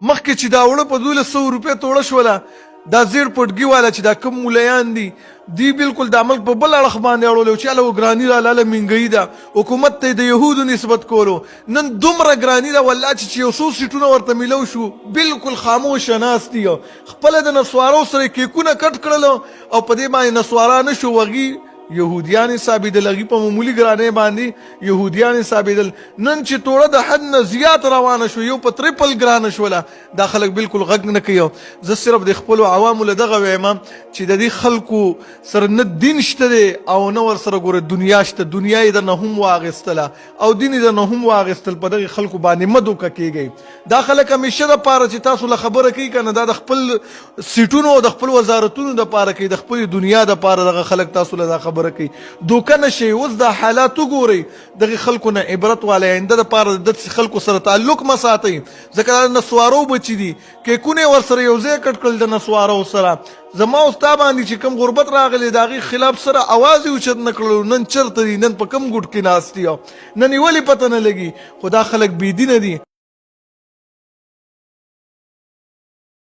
مخکې چې دا وړه په 1200 روپۍ توړه شوله دا زیړ پټګي والا چې دا کم مولیان دي دی بالکل د عمل په بل اړخ باندې اړولو چې هله ګراني را لاله منګۍ ده حکومت ته د یهودو نسبت کولو نن دومره ګراني ده والله چې یو څو سیټونه ورته میلو شو بالکل خاموشه ناست دي خپله د نسوارو سره کیکونه کټ کړلو او په دې باندې نسوارا نه شو وغي يهوديان ثابتل هغې په معمولي ګرانۍ باندې يهوديان ثابتل نن چې توړه د حد نه زیات روانه شو یو په تریپل ګرانه شوله دا خلک بالکل غږ نه کوي زه صرف د خپلو عوامو له دغه وایم چې د دې خلکو سره نه دین شته دی او نه ورسره ګوره دنیا شته دنیا یې درنه هم واغېستله او دین یې درنه هم واغېستل په دغې خلکو باندې مه دوکه کېږئ دا خلک همیشه دپاره چې تاسو له خبره کوي که نه دا د خپل سیټونو او د خپل وزارتونو دپاره کوي د خپلې دنیا دپاره دغه خلک تاسو له دا خبره کوي دوکه نشي اوس دا حالات وګورئ دغه خلکو نه عبرت والی آینده دپاره د داسې خلکو سره تعلق مه ساتئ ځکه دا نسوارو بچي دي کیکونه یې ورسره یو ځای کټ کړل د نسوارو سره زما او ستا باندې چې کوم غربت راغلی د هغې خلاف سره اواز یې اوچت نه کړلو نن چېرته دي نن په کوم ګوټ کې ناست دي نن یې ولې پته نه لګي خو دا خلک بېدینه دي